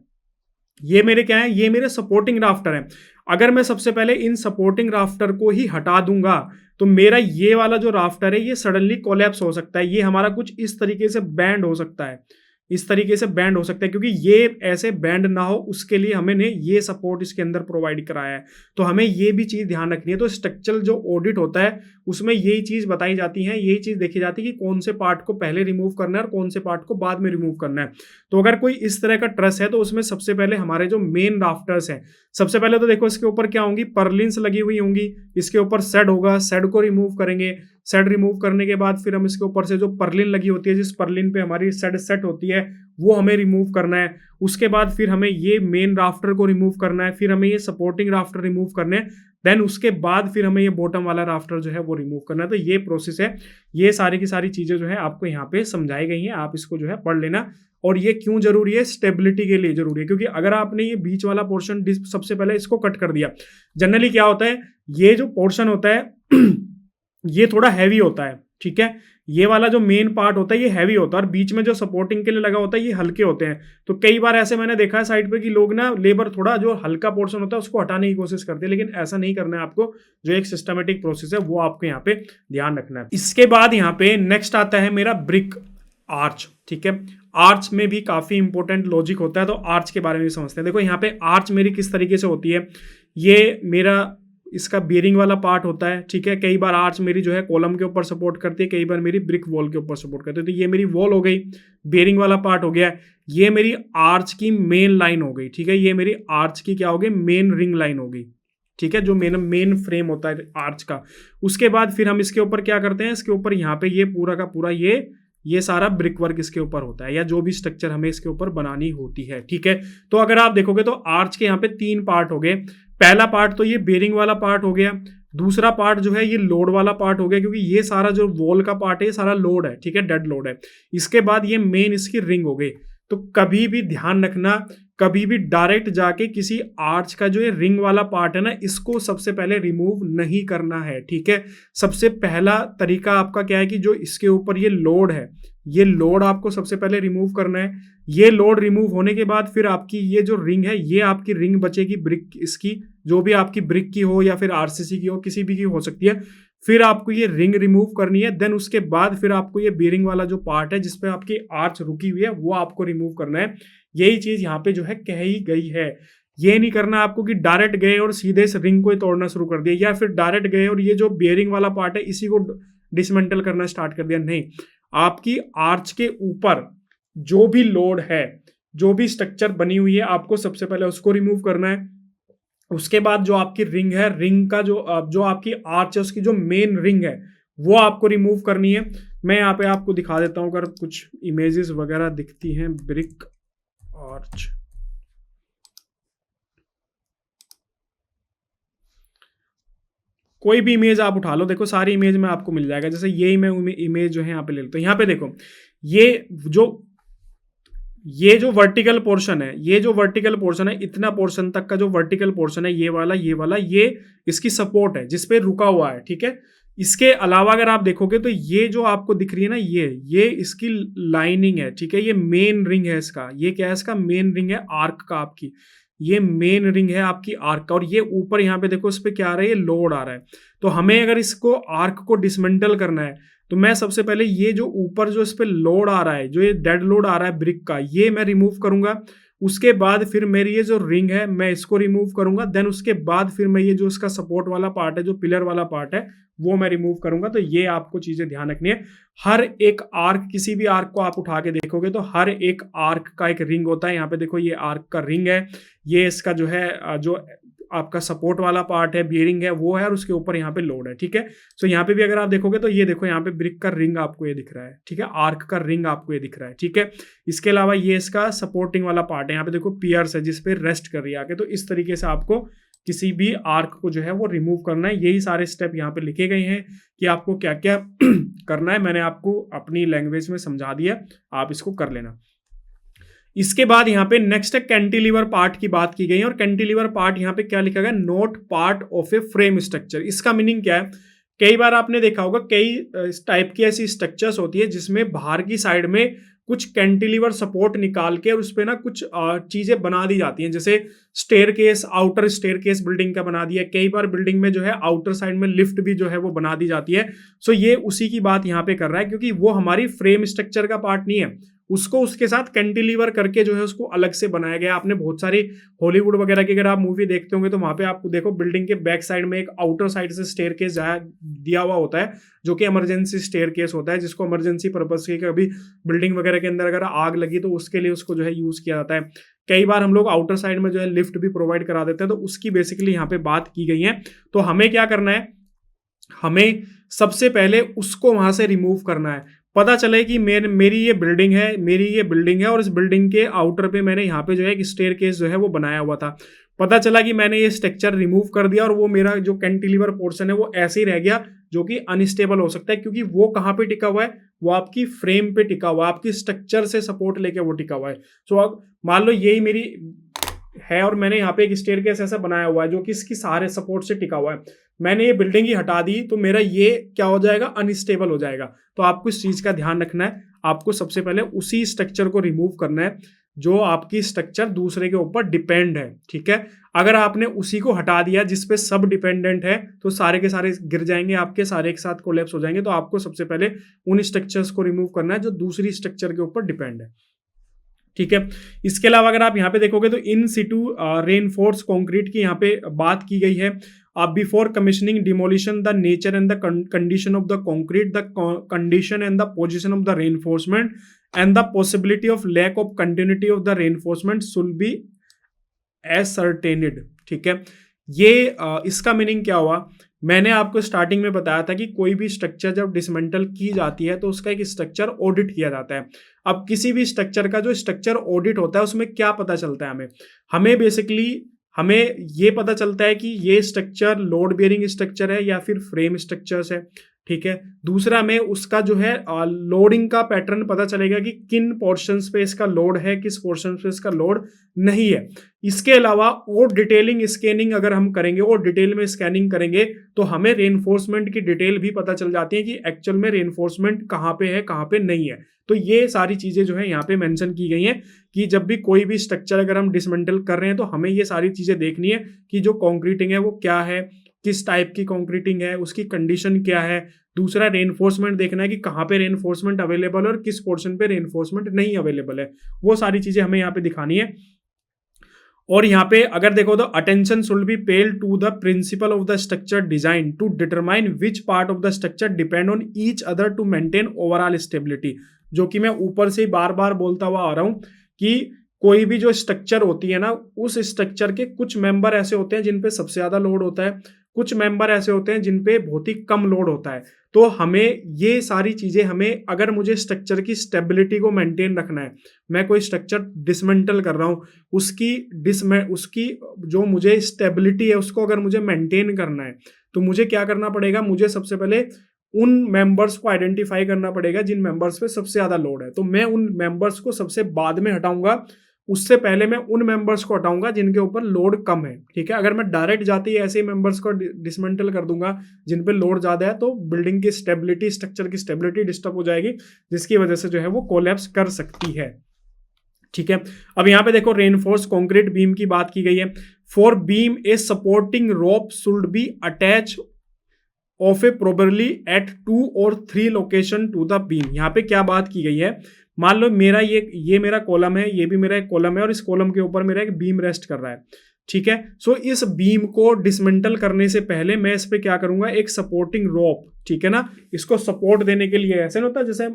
ये मेरे क्या है, ये मेरे सपोर्टिंग राफ्टर है। अगर मैं सबसे पहले इन सपोर्टिंग राफ्टर को ही हटा दूंगा तो मेरा ये वाला जो राफ्टर है ये सडनली कोलैप्स हो सकता है, ये हमारा कुछ इस तरीके से बैंड हो सकता है, इस तरीके से बैंड हो सकता है। क्योंकि ये ऐसे बैंड ना हो उसके लिए हमने ये सपोर्ट इसके अंदर प्रोवाइड कराया है। तो हमें ये भी चीज ध्यान रखनी है। तो स्ट्रक्चरल जो ऑडिट होता है उसमें यही चीज बताई जाती है, यही चीज देखी जाती है कि कौन से पार्ट को पहले रिमूव करना है और कौन से पार्ट को बाद में रिमूव करना है। तो अगर कोई इस तरह का ट्रस है तो उसमें सबसे पहले हमारे जो मेन राफ्टर्स हैं, सबसे पहले तो देखो इसके ऊपर क्या होंगी, पर्लिन्स लगी हुई होंगी, इसके ऊपर सेड होगा, सेड को रिमूव करेंगे। सेड रिमूव करने के बाद फिर हम इसके ऊपर से जो पर्लिन लगी होती है, जिस पर्लिन पे हमारी सेड सेट होती है, वो हमें रिमूव करना है। उसके बाद फिर हमें ये मेन राफ्टर को रिमूव करना है, फिर हमें ये सपोर्टिंग राफ्टर रिमूव करने हैं, देन उसके बाद फिर हमें ये बॉटम वाला राफ्टर जो है वो रिमूव करना है। तो ये प्रोसेस है, ये सारी की सारी चीजें जो है आपको यहाँ पे समझाई गई हैं, आप इसको जो है पढ़ लेना। और ये क्यों जरूरी है, स्टेबिलिटी के लिए जरूरी है। क्योंकि अगर आपने ये बीच वाला पोर्शन सबसे पहले इसको कट कर दिया, जनरली क्या होता है, ये जो पोर्शन होता है ये थोड़ा हैवी होता है, ठीक है, ये वाला जो मेन पार्ट होता है ये हैवी होता है, और बीच में जो सपोर्टिंग के लिए लगा होता है ये हल्के होते हैं। तो कई बार ऐसे मैंने देखा है साइड पे कि लोग ना, लेबर थोड़ा जो हल्का पोर्शन होता है उसको हटाने की कोशिश करते हैं, लेकिन ऐसा नहीं करना है आपको। जो एक सिस्टमेटिक प्रोसेस है वो आपको यहाँ पे ध्यान रखना है। इसके बाद यहाँ पे नेक्स्ट आता है मेरा ब्रिक आर्च, ठीक है। आर्च में भी काफी इंपॉर्टेंट लॉजिक होता है, तो आर्च के बारे में भी समझते हैं। देखो यहाँ पे आर्च मेरी किस तरीके से होती है, ये मेरा इसका बेरिंग वाला पार्ट होता है, ठीक है। कई बार आर्च मेरी जो है कॉलम के ऊपर सपोर्ट करती है, कई बार मेरी ब्रिक वॉल के ऊपर सपोर्ट करती है। तो ये मेरी वॉल हो गई, बेरिंग वाला पार्ट हो गया, ये मेरी आर्च की मेन लाइन हो गई, ठीक है। ये मेरी आर्च की क्या हो गई, मेन रिंग लाइन हो गई, ठीक है, जो मेन फ्रेम होता है आर्च का। उसके बाद फिर हम इसके ऊपर क्या करते हैं, इसके ऊपर यहाँ पे ये पूरा का पूरा ये सारा ब्रिक वर्क इसके ऊपर होता है, या जो भी स्ट्रक्चर हमें इसके ऊपर बनानी होती है, ठीक है। तो अगर आप देखोगे तो आर्च के यहाँ पे 3 पार्ट हो गए। पहला पार्ट तो ये बेरिंग वाला पार्ट हो गया, दूसरा पार्ट जो है ये लोड वाला पार्ट हो गया, क्योंकि ये सारा जो वॉल का पार्ट है ये सारा लोड है, ठीक है, डेड लोड है। इसके बाद ये मेन इसकी रिंग हो गई। तो कभी भी ध्यान रखना, कभी भी डायरेक्ट जाके किसी आर्च का जो ये रिंग वाला पार्ट है ना, इसको सबसे पहले रिमूव नहीं करना है, ठीक है। सबसे पहला तरीका आपका क्या है कि जो इसके ऊपर ये लोड है, ये लोड आपको सबसे पहले रिमूव करना है। ये लोड रिमूव होने के बाद फिर आपकी ये जो रिंग है, ये आपकी रिंग बचेगी ब्रिक, इसकी जो भी आपकी ब्रिक की हो या फिर आरसीसी की हो, किसी भी की हो सकती है। फिर आपको ये रिंग रिमूव करनी है। देन उसके बाद फिर आपको ये बेरिंग वाला जो पार्ट है जिसपे आपकी आर्च रुकी हुई है वो आपको रिमूव करना है। यही चीज यहाँ पे जो है कही गई है। ये नहीं करना आपको कि डायरेक्ट गए और सीधे इस रिंग को ही तोड़ना शुरू कर दिया, या फिर डायरेक्ट गए और ये जो बेरिंग वाला पार्ट है इसी को डिसमेंटल करना स्टार्ट कर दिया। नहीं, आपकी आर्च के ऊपर जो भी लोड है, जो भी स्ट्रक्चर बनी हुई है, आपको सबसे पहले उसको रिमूव करना है। उसके बाद जो आपकी रिंग है, रिंग का जो आपकी आर्च है उसकी जो मेन रिंग है वो आपको रिमूव करनी है। मैं यहाँ पे आपको दिखा देता हूँ, अगर कुछ इमेजेस वगैरह दिखती हैं ब्रिक आर्च। कोई भी इमेज आप उठा लो, देखो सारी इमेज में आपको मिल जाएगा। जैसे यही मैं इमेज जो है यहाँ पे ले लेता हूँ। यहाँ पे देखो ये जो वर्टिकल पोर्शन है, ये जो वर्टिकल पोर्शन है, इतना पोर्शन तक का जो वर्टिकल पोर्शन है, ये वाला ये इसकी सपोर्ट है जिसपे रुका हुआ है, ठीक है। इसके अलावा अगर आप देखोगे तो ये जो आपको दिख रही है ना, ये इसकी लाइनिंग है, ठीक है। ये मेन रिंग है इसका, ये क्या है, इसका मेन रिंग है आर्क का, आपकी ये मेन रिंग है आपकी आर्क का। और ये ऊपर यहाँ पे देखो इस पे क्या आ रहा है, ये लोड आ रहा है। तो हमें अगर इसको आर्क को डिसमेंटल करना है तो मैं सबसे पहले ये जो ऊपर जो इस पे लोड आ रहा है, जो ये डेड लोड आ रहा है ब्रिक का, ये मैं रिमूव करूंगा। उसके बाद फिर मेरी ये जो रिंग है मैं इसको रिमूव करूंगा। देन उसके बाद फिर मैं ये जो इसका सपोर्ट वाला पार्ट है, जो पिलर वाला पार्ट है, वो मैं रिमूव करूंगा। तो ये आपको चीजें ध्यान रखनी है। हर एक आर्क, किसी भी आर्क को आप उठा के देखोगे तो हर एक आर्क का एक रिंग होता है। यहाँ पे देखो ये आर्क का रिंग है, ये इसका जो है जो आपका सपोर्ट वाला पार्ट है, बियरिंग है, वो है, और उसके ऊपर यहाँ पे लोड है। ठीक है, सो यहाँ पे भी अगर आप देखोगे तो ये देखो यहाँ पे ब्रिक का रिंग आपको ये दिख रहा है। ठीक है, आर्क का रिंग आपको ये दिख रहा है। ठीक है, इसके अलावा ये इसका सपोर्टिंग वाला पार्ट है, यहाँ पे देखो पियर्स है जिसपे रेस्ट कर रही है आके। तो इस तरीके से आपको किसी भी आर्क को जो है वो रिमूव करना है। यही सारे स्टेप यहाँ पे लिखे गए हैं कि आपको क्या क्या करना है। मैंने आपको अपनी लैंग्वेज में समझा दिया, आप इसको कर लेना। इसके बाद यहाँ पे नेक्स्ट है कैंटिलीवर पार्ट की बात की गई है, और कैंटिलीवर पार्ट यहाँ पे क्या लिखा गया, not part of a frame structure. इसका मीनिंग क्या है, कई बार आपने देखा होगा कई टाइप की ऐसी स्ट्रक्चर्स होती है जिसमें बाहर की साइड में कुछ कैंटिलीवर सपोर्ट निकाल के और उस पर ना कुछ चीजें बना दी जाती हैं। जैसे स्टेयरकेस, आउटर स्टेयरकेस बिल्डिंग का बना दिया। कई बार बिल्डिंग में जो है आउटर साइड में लिफ्ट भी जो है वो बना दी जाती है। सो ये उसी की बात यहाँ पे कर रहा है, क्योंकि वो हमारी फ्रेम स्ट्रक्चर का पार्ट नहीं है, उसको उसके साथ कैंटिलीवर करके जो है उसको अलग से बनाया गया। आपने बहुत सारी हॉलीवुड वगैरह की अगर आप मूवी देखते होंगे तो वहां पे आपको देखो बिल्डिंग के बैक साइड में एक आउटर साइड से स्टेयरकेस दिया हुआ होता है, जो कि इमरजेंसी स्टेयरकेस होता है, जिसको इमरजेंसी पर्पज के कभी बिल्डिंग वगैरह के अंदर अगर आग लगी तो उसके लिए उसको जो है यूज किया जाता है। कई बार हम लोग आउटर साइड में जो है लिफ्ट भी प्रोवाइड करा देते हैं, तो उसकी बेसिकली यहाँ पे बात की गई है। तो हमें क्या करना है, हमें सबसे पहले उसको वहां से रिमूव करना है। पता चले कि मेरी ये बिल्डिंग है, और इस बिल्डिंग के आउटर पे मैंने यहाँ पे जो है एक स्टेयरकेस जो है वो बनाया हुआ था। पता चला कि मैंने ये स्ट्रक्चर रिमूव कर दिया और वो मेरा जो कैंटिलीवर पोर्शन है वो ऐसे ही रह गया, जो कि अनस्टेबल हो सकता है, क्योंकि वो कहाँ पे टिका हुआ है, वो आपकी फ्रेम पे टिका हुआ है, आपकी स्ट्रक्चर से सपोर्ट लेके वो टिका हुआ है। सो अब मान लो यही मेरी है और मैंने यहाँ पे एक स्टेयरकेस ऐसा बनाया हुआ है जो कि इसकी सारे सपोर्ट से टिका हुआ है। मैंने ये बिल्डिंग ही हटा दी तो मेरा ये क्या हो जाएगा, अनस्टेबल हो जाएगा। तो आपको इस चीज का ध्यान रखना है। आपको सबसे पहले उसी स्ट्रक्चर को रिमूव करना है जो आपकी स्ट्रक्चर दूसरे के ऊपर डिपेंड है। ठीक है, अगर आपने उसी को हटा दिया जिसपे सब डिपेंडेंट है तो सारे के सारे गिर जाएंगे, आपके सारे एक साथ कोलैप्स हो जाएंगे। तो आपको सबसे पहले उन स्ट्रक्चर्स को रिमूव करना है जो दूसरी स्ट्रक्चर के ऊपर डिपेंड है। ठीक है, इसके अलावा अगर आप यहाँ पे देखोगे तो इन सिटू रेनफोर्स कंक्रीट की यहाँ पे बात की गई है। Before commissioning demolition, the nature and the condition of the concrete, the condition and the position of the reinforcement and the possibility of lack of continuity of the reinforcement should be ascertained. ठीक है, ये इसका meaning क्या हुआ, मैंने आपको starting में बताया था कि कोई भी स्ट्रक्चर जब डिसमेंटल की जाती है तो उसका एक स्ट्रक्चर ऑडिट किया जाता है। अब किसी भी स्ट्रक्चर का जो स्ट्रक्चर ऑडिट होता है उसमें क्या पता चलता है, हमें बेसिकली हमें ये पता चलता है कि ये स्ट्रक्चर लोड बेयरिंग स्ट्रक्चर है या फिर फ्रेम स्ट्रक्चर्स है। ठीक है, दूसरा में उसका जो है लोडिंग का पैटर्न पता चलेगा कि किन पोर्शंस पे इसका लोड है, किस पोर्शन पे इसका लोड नहीं है। इसके अलावा और डिटेलिंग स्कैनिंग अगर हम करेंगे और डिटेल में स्कैनिंग करेंगे तो हमें रेनफोर्समेंट की डिटेल भी पता चल जाती है कि एक्चुअल में रेनफोर्समेंट कहाँ पे है, कहाँ पे नहीं है। तो ये सारी चीजें जो है यहाँ पे मेंशन की गई हैं कि जब भी कोई भी स्ट्रक्चर अगर हम डिसमेंटल कर रहे हैं तो हमें ये सारी चीजें देखनी है कि जो कॉन्क्रीटिंग है वो क्या है, किस टाइप की कॉन्क्रीटिंग है, उसकी कंडीशन क्या है। दूसरा रेनफोर्समेंट देखना है कि कहाँ पे रेनफोर्समेंट अवेलेबल है और किस पोर्शन पे रेनफोर्समेंट नहीं अवेलेबल है। वो सारी चीजें हमें यहाँ पे दिखानी है। और यहाँ पे अगर देखो तो attention should be paid to the principle of the structure design to determine which part of the structure depend on each other to maintain overall stability. जो कि मैं ऊपर से बार बार बोलता हुआ आ रहा हूँ कि कोई भी जो स्ट्रक्चर होती है ना, उस स्ट्रक्चर के कुछ मेंबर ऐसे होते हैं जिन पे सबसे ज्यादा लोड होता है, कुछ मेंबर ऐसे होते हैं जिन पे बहुत ही कम लोड होता है। तो हमें ये सारी चीजें, हमें अगर मुझे स्ट्रक्चर की स्टेबिलिटी को मेंटेन रखना है, मैं कोई स्ट्रक्चर डिसमेंटल कर रहा हूँ, उसकी जो मुझे स्टेबिलिटी है उसको अगर मुझे मेंटेन करना है तो मुझे क्या करना पड़ेगा, मुझे सबसे पहले उन मेंबर्स को आइडेंटिफाई करना पड़ेगा जिन मेंबर्स पे सबसे ज्यादा लोड है। तो मैं उन मेंबर्स को सबसे बाद में हटाऊंगा, उससे पहले मैं उन मेंबर्स को हटाऊंगा जिनके ऊपर लोड कम है। ठीक है, अगर मैं डायरेक्ट जाते ही ऐसे मेंबर्स को डिसमेंटल कर दूंगा जिन पे लोड ज्यादा है तो बिल्डिंग की स्टेबिलिटी, स्ट्रक्चर की स्टेबिलिटी डिस्टर्ब हो जाएगी, जिसकी वजह से जो है वो कोलैप्स कर सकती है। ठीक है, अब यहाँ पे देखो रेनफोर्स कंक्रीट बीम की बात की गई है। For beam A supporting rope should be attach of A probably eight 2 और 3 लोकेशन टू द बीम। यहाँ पे क्या बात की गई है, मान लो मेरा ये मेरा कॉलम है, ये भी मेरा एक कॉलम है और इस कॉलम के ऊपर मेरा एक बीम रेस्ट कर रहा है, ठीक है। सो इस बीम को डिसमेंटल करने से पहले मैं इस पे क्या करूंगा, एक सपोर्टिंग रोप, ठीक है ना, इसको सपोर्ट देने के लिए ऐसे नहीं होता, जैसे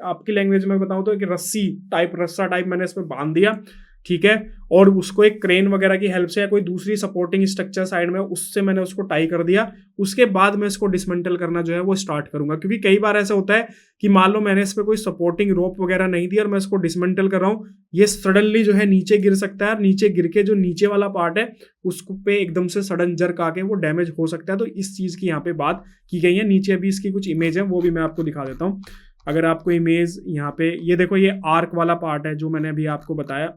आपकी लैंग्वेज में बताऊं तो एक रस्सी टाइप, रस्सा टाइप मैंने इस पे बांध दिया, ठीक है, और उसको एक क्रेन वगैरह की हेल्प से या कोई दूसरी सपोर्टिंग स्ट्रक्चर साइड में उससे मैंने उसको टाई कर दिया। उसके बाद मैं इसको डिसमेंटल करना जो है वो स्टार्ट करूंगा, क्योंकि कई बार ऐसा होता है कि मान लो मैंने इस पे कोई सपोर्टिंग रोप वगैरह नहीं दी और मैं इसको डिसमेंटल कर रहा हूँ, ये सडनली जो है नीचे गिर सकता है, और नीचे गिर के जो नीचे वाला पार्ट है उसको पे एकदम से सडन जर्क आके वो डैमेज हो सकता है। तो इस चीज की यहाँ पे बात की गई है। नीचे अभी इसकी कुछ इमेज है, वो भी मैं आपको दिखा देता हूँ। अगर आपको इमेज यहाँ पे ये देखो, ये आर्क वाला पार्ट है जो मैंने अभी आपको बताया।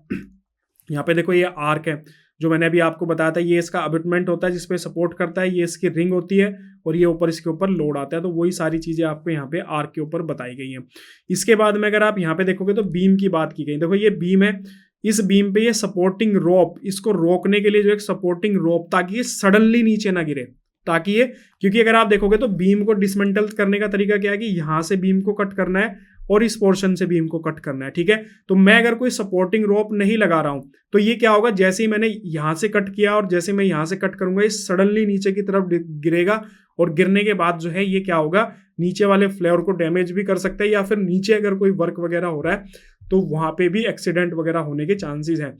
यहाँ पे देखो ये आर्क है जो मैंने अभी आपको बताया था, ये इसका अबिटमेंट होता है जिसपे सपोर्ट करता है, ये इसकी रिंग होती है और ये ऊपर इसके ऊपर लोड आता है। तो वही सारी चीजें आपको यहाँ पे आर्क के ऊपर बताई गई हैं। इसके बाद में अगर आप यहाँ पे देखोगे तो बीम की बात की गई। देखो ये बीम है, इस बीम पे ये सपोर्टिंग रोप, इसको रोकने के लिए जो एक सपोर्टिंग रोप, ताकि ये सडनली नीचे ना गिरे, ताकि ये, क्योंकि अगर आप देखोगे तो बीम को डिसमेंटल करने का तरीका क्या है कि यहाँ से बीम को कट करना है और इस पोर्शन से बीम को कट करना है, ठीक है। तो मैं अगर कोई सपोर्टिंग रोप नहीं लगा रहा हूं तो ये क्या होगा, जैसे ही मैंने यहां से कट किया और जैसे मैं यहां से कट करूंगा, ये सडनली नीचे की तरफ गिरेगा, और गिरने के बाद जो है ये क्या होगा, नीचे वाले फ्लेवर को डैमेज भी कर सकता है, या फिर नीचे अगर कोई वर्क वगैरह हो रहा है तो वहां पे भी एक्सीडेंट वगैरह होने के चांसेस हैं।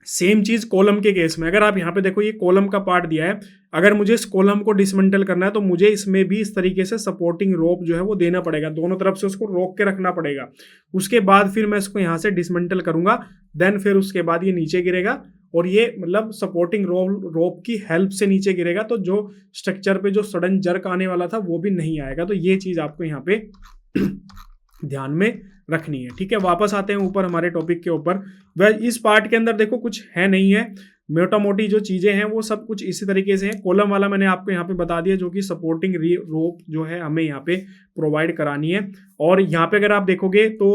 सेम चीज कॉलम के केस में, अगर आप यहाँ पे देखो ये कॉलम का पार्ट दिया है, अगर मुझे इस कॉलम को डिसमेंटल करना है तो मुझे इसमें भी इस तरीके से सपोर्टिंग रोप जो है वो देना पड़ेगा, दोनों तरफ से उसको रोक के रखना पड़ेगा। उसके बाद फिर मैं इसको यहाँ से डिसमेंटल करूंगा, देन फिर उसके बाद ये नीचे गिरेगा, और ये मतलब सपोर्टिंग रोप की हेल्प से नीचे गिरेगा, तो जो स्ट्रक्चर पे जो सडन जर्क आने वाला था वो भी नहीं आएगा। तो ये चीज आपको यहाँ पे ध्यान में रखनी है, ठीक है। वापस आते हैं ऊपर हमारे टॉपिक के ऊपर। वह इस पार्ट के अंदर देखो कुछ है नहीं है, मोटा मोटी जो चीजें हैं वो सब कुछ इसी तरीके से है। कॉलम वाला मैंने आपको यहाँ पे बता दिया, जो कि सपोर्टिंग रोप जो है हमें यहाँ पे प्रोवाइड करानी है। और यहाँ पे अगर आप देखोगे तो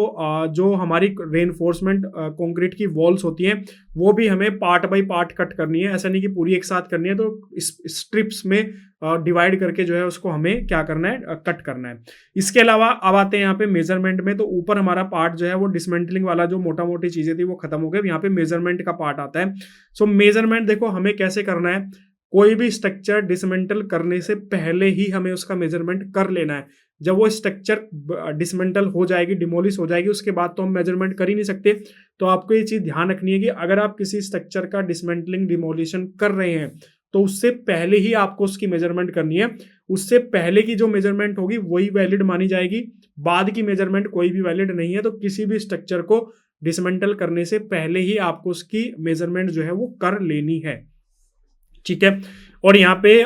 जो हमारी रेनफोर्समेंट कंक्रीट की वॉल्स होती हैं वो भी हमें पार्ट बाय पार्ट कट करनी है, ऐसा नहीं कि पूरी एक साथ करनी है। तो इस स्ट्रिप्स में डिवाइड करके जो है उसको हमें क्या करना है, कट करना है। इसके अलावा अब आते हैं यहाँ पे मेजरमेंट में। तो ऊपर हमारा पार्ट जो है वो डिसमेंटलिंग वाला जो मोटा मोटी चीजें थी वो खत्म हो गई। यहाँ पे मेजरमेंट का पार्ट आता है। सो मेजरमेंट देखो हमें कैसे करना है, कोई भी स्ट्रक्चर डिसमेंटल करने से पहले ही हमें उसका मेजरमेंट कर लेना है। जब वो स्ट्रक्चर डिसमेंटल हो जाएगी, डिमोलिश हो जाएगी, उसके बाद तो हम मेजरमेंट कर ही नहीं सकते। तो आपको ये चीज ध्यान रखनी है कि अगर आप किसी स्ट्रक्चर का डिसमेंटलिंग डिमोलिशन कर रहे हैं तो उससे पहले ही आपको उसकी मेजरमेंट करनी है। उससे पहले की जो मेजरमेंट होगी वही वैलिड मानी जाएगी, बाद की मेजरमेंट कोई भी वैलिड नहीं है। तो किसी भी स्ट्रक्चर को डिसमेंटल करने से पहले ही आपको उसकी मेजरमेंट जो है वो कर लेनी है, ठीक है। और यहाँ पे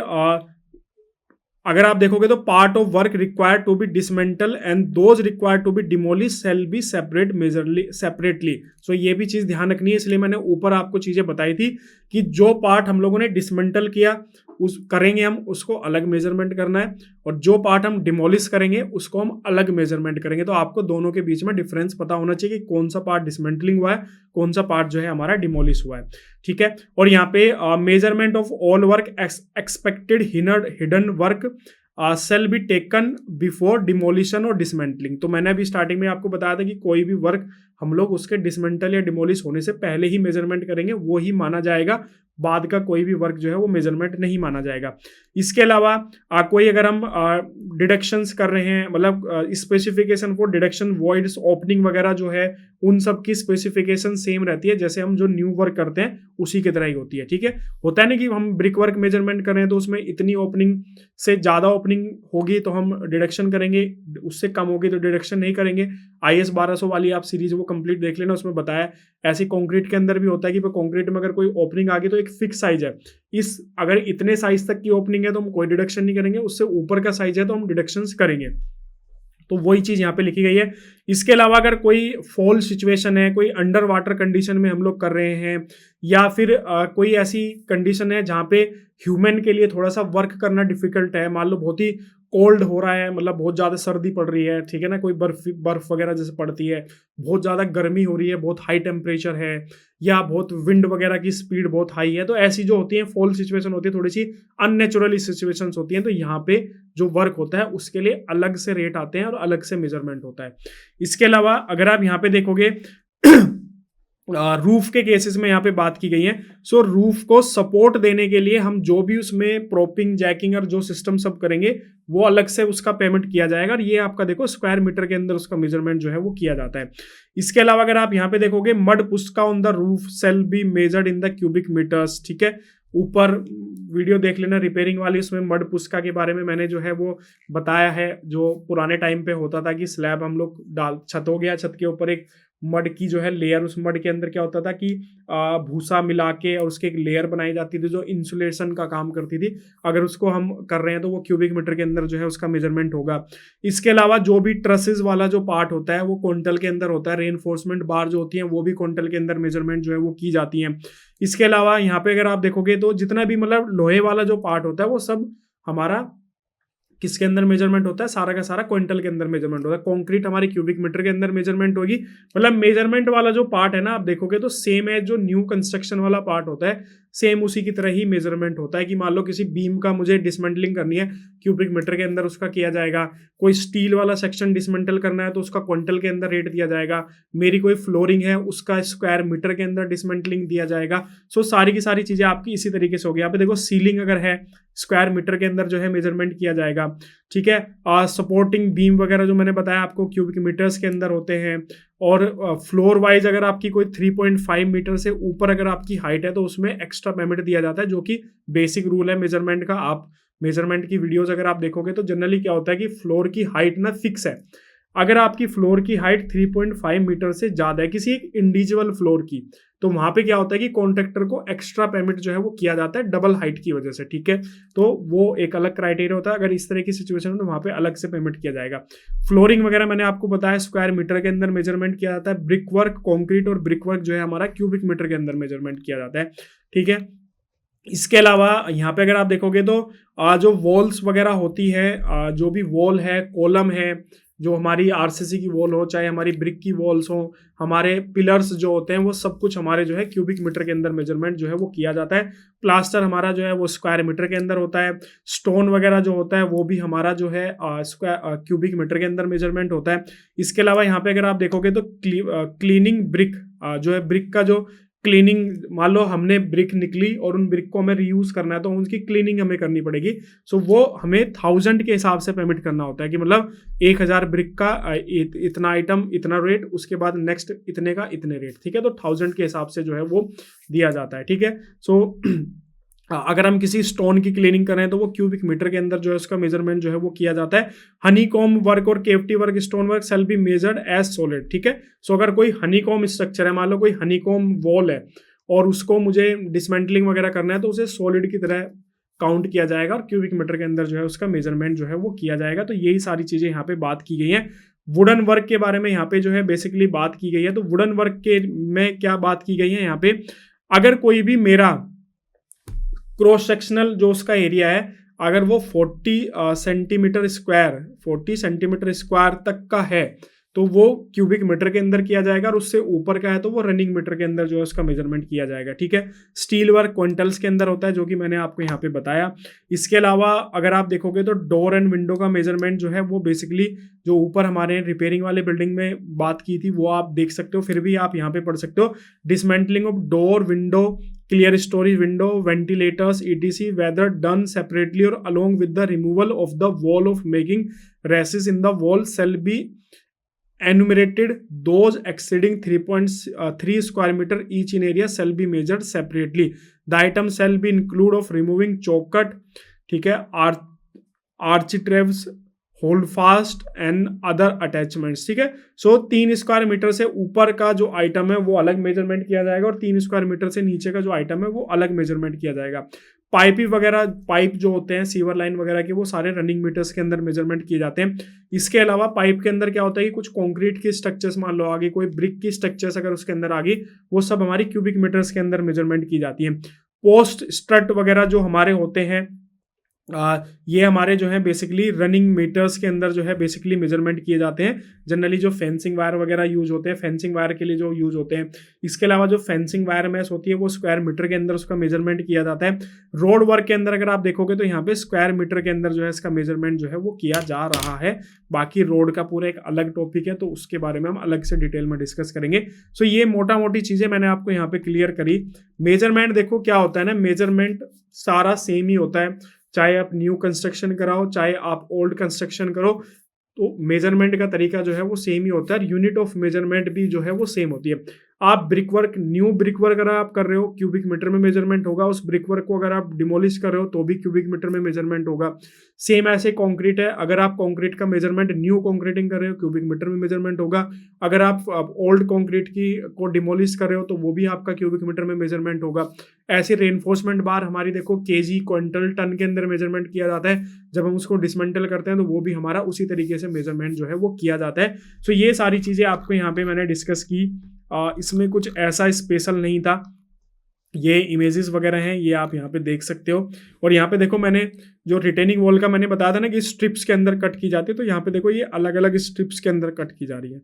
अगर आप देखोगे तो part of work required to be dismantle and those required to be demolish shall be separately. So ये भी चीज ध्यान रखनी है, इसलिए मैंने ऊपर आपको चीजें बताई थी कि जो पार्ट हम लोगों ने डिसमेंटल किया उस करेंगे हम उसको अलग मेजरमेंट करना है, और जो पार्ट हम डिमोलिश करेंगे उसको हम अलग मेजरमेंट करेंगे। तो आपको दोनों के बीच में डिफरेंस पता होना चाहिए कि कौन सा पार्ट डिसमेंटलिंग हुआ है, कौन सा पार्ट जो है हमारा डिमोलिश हुआ है, ठीक है। और यहाँ पे measurement of all work expected hidden work shall be taken before demolition और डिसमेंटलिंग। तो मैंने अभी स्टार्टिंग में आपको बताया था कि कोई भी वर्क हम लोग उसके डिसमेंटल या डिमोलिश होने से पहले ही मेजरमेंट करेंगे, वो ही माना जाएगा, बाद का कोई भी वर्क जो है वो मेजरमेंट नहीं माना जाएगा। इसके अलावा कोई अगर हम डिडक्शंस कर रहे हैं, मतलब specification for deduction voids opening वगैरह जो है उन सब की स्पेसिफिकेशन सेम रहती है, जैसे हम जो न्यू वर्क करते हैं उसी की तरह ही होती है, ठीक है। होता है ना कि हम ब्रिक वर्क मेजरमेंट कर रहे हैं तो उसमें इतनी ओपनिंग से ज़्यादा ओपनिंग होगी तो हम डिडक्शन करेंगे, उससे कम होगी तो डिडक्शन नहीं करेंगे। IS 1200 वाली आप सीरीज वो कंप्लीट देख लेना, उसमें बताया। ऐसे कंक्रीट के अंदर भी होता है कि कंक्रीट में अगर कोई ओपनिंग आ गई तो एक फिक्स साइज है, इस अगर इतने साइज तक की ओपनिंग है तो हम कोई डिडक्शन नहीं करेंगे, उससे ऊपर का साइज है तो हम डिडक्शंस करेंगे। तो वही चीज यहाँ पे लिखी गई है। इसके अलावा अगर कोई फॉल सिचुएशन है, कोई अंडर वाटर कंडीशन में हम लोग कर रहे हैं, या फिर कोई ऐसी कंडीशन है जहाँ पे ह्यूमन के लिए थोड़ा सा वर्क करना डिफिकल्ट है, मान लो बहुत ही कोल्ड हो रहा है, मतलब बहुत ज़्यादा सर्दी पड़ रही है, ठीक है ना, कोई बर्फ वगैरह जैसे पड़ती है, बहुत ज़्यादा गर्मी हो रही है, बहुत हाई टेम्परेचर है, या बहुत विंड वगैरह की स्पीड बहुत हाई है, तो ऐसी जो होती है फॉल सिचुएशन होती है, थोड़ी सी अननेचुरली सिचुएशन होती हैं, तो यहाँ पे जो वर्क होता है उसके लिए अलग से रेट आते हैं और अलग से मेजरमेंट होता है। इसके अलावा अगर आप यहाँ पे देखोगे रूफ के केसेस में यहाँ पे बात की गई है। सो रूफ को सपोर्ट देने के लिए हम जो भी उसमें प्रोपिंग, जैकिंग और जो सिस्टम सब करेंगे वो अलग से उसका पेमेंट किया जाएगा, और ये आपका देखो स्क्वायर मीटर के अंदर उसका मेजरमेंट जो है वो किया जाता है। इसके अलावा अगर आप यहाँ पे देखोगे, mud phuska on the roof shall be measured in the cubic metres, ठीक है। ऊपर वीडियो देख लेना रिपेयरिंग वाली, उसमें मड पुस्का के बारे में मैंने जो है वो बताया है, जो पुराने टाइम पे होता था कि स्लैब हम लोग छत हो गया, छत के ऊपर एक मड की जो है लेयर, उस मड के अंदर क्या होता था कि भूसा मिला के और उसके एक लेयर बनाई जाती थी जो इंसुलेशन का काम करती थी। अगर उसको हम कर रहे हैं तो वो क्यूबिक मीटर के अंदर जो है उसका मेजरमेंट होगा। इसके अलावा जो भी ट्रसेस वाला जो पार्ट होता है वो क्विंटल के अंदर होता है। रेनफोर्समेंट बार जो होती है वो भी क्विंटल के अंदर मेजरमेंट जो है वो की जाती है। इसके अलावा यहाँ पे अगर आप देखोगे तो जितना भी मतलब लोहे वाला जो पार्ट होता है वो सब हमारा किसके अंदर मेजरमेंट होता है, सारा का सारा क्विंटल के अंदर मेजरमेंट होता है। कंक्रीट हमारी क्यूबिक मीटर के अंदर मेजरमेंट होगी। मतलब मेजरमेंट वाला जो पार्ट है ना, आप देखोगे तो सेम है जो न्यू कंस्ट्रक्शन वाला पार्ट होता है, सेम उसी की तरह ही मेजरमेंट होता है। कि मान लो किसी बीम का मुझे डिसमेंटलिंग करनी है, क्यूबिक मीटर के अंदर उसका किया जाएगा। कोई स्टील वाला सेक्शन डिसमेंटल करना है तो उसका क्विंटल के अंदर रेट दिया जाएगा। मेरी कोई फ्लोरिंग है उसका स्क्वायर मीटर के अंदर डिसमेंटलिंग दिया जाएगा। सो सारी की सारी चीजें आपकी इसी तरीके से होगी। यहाँ पे देखो सीलिंग अगर है, स्क्वायर मीटर के अंदर जो है मेजरमेंट किया जाएगा, ठीक है। सपोर्टिंग बीम वगैरह जो मैंने बताया आपको क्यूबिक मीटर्स के अंदर होते हैं। और फ्लोर वाइज अगर आपकी कोई 3.5 मीटर से ऊपर अगर आपकी हाइट है तो उसमें एक्स्ट्रा पेमेंट दिया जाता है, जो कि बेसिक रूल है मेजरमेंट का। आप मेजरमेंट की वीडियोस अगर आप देखोगे तो जनरली क्या होता है कि फ्लोर की हाइट ना फिक्स है। अगर आपकी फ्लोर की हाइट 3.5 मीटर से ज्यादा है किसी एक इंडिविजुअल फ्लोर की, तो वहां पे क्या होता है कि कॉन्ट्रैक्टर को एक्स्ट्रा पेमेंट जो है वो किया जाता है डबल हाइट की वजह से, ठीक है। तो वो एक अलग क्राइटेरिया होता है। अगर इस तरह की सिचुएशन है तो वहां पे अलग से पेमेंट किया जाएगा। फ्लोरिंग वगैरह मैंने आपको बताया स्क्वायर मीटर के अंदर मेजरमेंट किया जाता है। ब्रिक वर्क, कॉन्क्रीट और ब्रिक वर्क जो है हमारा क्यूबिक मीटर के अंदर मेजरमेंट किया जाता है, ठीक है। इसके अलावा यहाँ पे अगर आप देखोगे तो जो वॉल्स वगैरह होती है, जो भी वॉल है, कॉलम है, जो हमारी आरसीसी की वॉल हो चाहे हमारी ब्रिक की वॉल्स हो, हमारे पिलर्स जो होते हैं वो सब कुछ हमारे जो है क्यूबिक मीटर के अंदर मेजरमेंट जो है वो किया जाता है। प्लास्टर हमारा जो है वो स्क्वायर मीटर के अंदर होता है। स्टोन वगैरह जो होता है वो भी हमारा जो है स्क्वायर क्यूबिक मीटर के अंदर मेजरमेंट होता है। इसके अलावा यहाँ पे अगर आप देखोगे तो क्लीनिंग ब्रिक जो है, ब्रिक का जो क्लीनिंग, मान लो हमने ब्रिक निकली और उन ब्रिक को हमें रीयूज करना है तो उनकी क्लीनिंग हमें करनी पड़ेगी। सो वो हमें 1000 के हिसाब से पेमेंट करना होता है कि मतलब 1000 ब्रिक का इतना आइटम इतना रेट, उसके बाद नेक्स्ट इतने का इतने रेट, ठीक है। तो 1000 के हिसाब से जो है वो दिया जाता है, ठीक है। सो अगर हम किसी स्टोन की क्लीनिंग करें तो वो क्यूबिक मीटर के अंदर जो है उसका मेजरमेंट जो है वो किया जाता है। हनीकॉम वर्क और cavity work, stone work shall be measured as solid, ठीक है। सो अगर कोई हनीकॉम स्ट्रक्चर है, मान लो कोई हनीकॉम वॉल है और उसको मुझे डिसमेंटलिंग वगैरह करना है तो उसे सॉलिड की तरह काउंट किया जाएगा और क्यूबिक मीटर के अंदर जो है उसका मेजरमेंट जो है वो किया जाएगा। तो यही सारी चीजें यहाँ पे बात की गई हैं। वुडन वर्क के बारे में यहाँ पे जो है बेसिकली बात की गई है। तो वुडन वर्क के में क्या बात की गई है यहाँ पे, अगर कोई भी मेरा क्रॉस सेक्शनल जो उसका एरिया है अगर वो 40 सेंटीमीटर स्क्वायर 40 सेंटीमीटर स्क्वायर तक का है तो वो क्यूबिक मीटर के अंदर किया जाएगा, और उससे ऊपर का है तो वो रनिंग मीटर के अंदर जो है उसका मेजरमेंट किया जाएगा, ठीक है। स्टील वर्क क्विंटल्स के अंदर होता है, जो कि मैंने आपको यहाँ पे बताया। इसके अलावा अगर आप देखोगे तो डोर एंड विंडो का मेजरमेंट जो है वो बेसिकली जो ऊपर हमारे रिपेयरिंग वाले बिल्डिंग में बात की थी वो आप देख सकते हो, फिर भी आप यहाँ पे पढ़ सकते हो। Dismantling of door, window, clear storage window, ventilators etc whether done separately or along with the removal of the wall of making recesses in the wall shall be enumerated. Those exceeding 3.3 square meter each in area shall be measured separately. The item shall be include of removing chalk cut, ठीक है, architraves, hold fast and other attachments, ठीक है। सो 3 square metre से ऊपर का जो item है वो अलग मेजरमेंट किया जाएगा और 3 स्क्वायर मीटर से नीचे का जो आइटम है वो अलग मेजरमेंट किया जाएगा। पाइप वगैरह, पाइप जो होते हैं सीवर लाइन वगैरह के, वो सारे रनिंग मीटर्स के अंदर मेजरमेंट किए जाते हैं। इसके अलावा पाइप के अंदर क्या होता है कि कुछ कॉन्क्रीट की स्ट्रक्चर्स मान लो आगे, कोई ब्रिक की स्ट्रक्चर्स अगर उसके अंदर आ गई, वो सब हमारी क्यूबिक मीटर्स के अंदर मेजरमेंट की जाती है। पोस्ट स्ट्रट वगैरह जो हमारे होते हैं ये हमारे जो है बेसिकली रनिंग मीटर्स के अंदर जो है बेसिकली मेजरमेंट किए जाते हैं। जनरली जो फेंसिंग वायर वगैरह यूज होते हैं, फेंसिंग वायर के लिए जो यूज होते हैं। इसके अलावा जो फेंसिंग वायर मैस होती है वो स्क्वायर मीटर के अंदर उसका मेजरमेंट किया जाता है। रोड वर्क के अंदर अगर आप देखोगे तो यहाँ पे स्क्वायर मीटर के अंदर जो है इसका मेजरमेंट जो है वो किया जा रहा है। बाकी रोड का पूरा एक अलग टॉपिक है, तो उसके बारे में हम अलग से डिटेल में डिस्कस करेंगे। सो ये मोटा मोटी चीजें मैंने आपको यहाँ पे क्लियर करी। मेजरमेंट देखो क्या होता है ना, मेजरमेंट सारा सेम ही होता है, चाहे आप न्यू कंस्ट्रक्शन कराओ चाहे आप ओल्ड कंस्ट्रक्शन करो, तो मेजरमेंट का तरीका जो है वो सेम ही होता है। यूनिट ऑफ मेजरमेंट भी जो है वो सेम होती है। आप brick work, new brick work अगर आप कर रहे हो क्यूबिक मीटर में मेजरमेंट होगा, उस ब्रिक वर्क को अगर आप डिमोलिश कर रहे हो तो भी क्यूबिक मीटर में मेजरमेंट होगा। सेम ऐसे कंक्रीट है, अगर आप कंक्रीट का मेजरमेंट न्यू कंक्रीटिंग कर रहे हो क्यूबिक मीटर में मेजरमेंट होगा। अगर आप ओल्ड कंक्रीट की को डिमोलिश कर रहे हो तो वो भी आपका क्यूबिक मीटर में मेजरमेंट होगा। ऐसे रेनफोर्समेंट बार हमारी देखो केजी, क्विंटल, टन के अंदर मेजरमेंट किया जाता है। जब हम उसको डिसमेंटल करते हैं तो वो भी हमारा उसी तरीके से मेजरमेंट जो है वो किया जाता है। सो ये सारी चीज़ें आपको यहाँ पे मैंने डिस्कस की। इसमें कुछ ऐसा स्पेशल नहीं था, ये इमेजेस वगैरह हैं, ये आप यहाँ पे देख सकते हो। और यहाँ पे देखो मैंने जो रिटेनिंग वॉल का मैंने बताया था ना कि स्ट्रिप्स के अंदर कट की जाती है, तो यहाँ पे देखो ये अलग अलग स्ट्रिप्स के अंदर कट की जा रही है।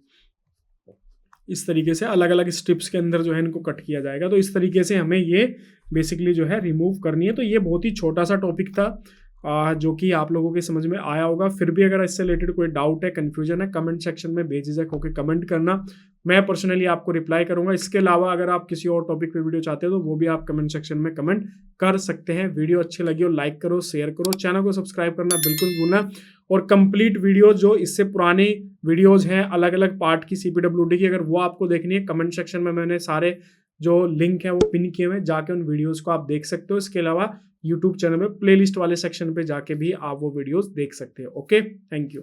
इस तरीके से अलग अलग स्ट्रिप्स के अंदर जो है इनको कट किया जाएगा। तो इस तरीके से हमें ये बेसिकली जो है रिमूव करनी है। तो ये बहुत ही छोटा सा टॉपिक था जो कि आप लोगों के समझ में आया होगा। फिर भी अगर इससे रिलेटेड कोई डाउट है, कन्फ्यूजन है, कमेंट सेक्शन में बेझिझक होकर कमेंट करना, मैं पर्सनली आपको रिप्लाई करूंगा। इसके अलावा अगर आप किसी और टॉपिक पे वीडियो चाहते हो तो वो भी आप कमेंट सेक्शन में कमेंट कर सकते हैं। वीडियो अच्छी लगी हो लाइक करो, शेयर करो, चैनल को सब्सक्राइब करना बिल्कुल भूलना। और कंप्लीट वीडियो जो इससे पुरानी वीडियोज हैं अलग अलग पार्ट की CPWD की, अगर वो आपको देखनी है कमेंट सेक्शन में मैंने सारे जो लिंक है वो पिन किए हुए हैं, जाके उन वीडियोस को आप देख सकते हो। इसके अलावा यूट्यूब चैनल में प्लेलिस्ट वाले सेक्शन पे जाके भी आप वो वीडियोस देख सकते हो। Okay, thank you.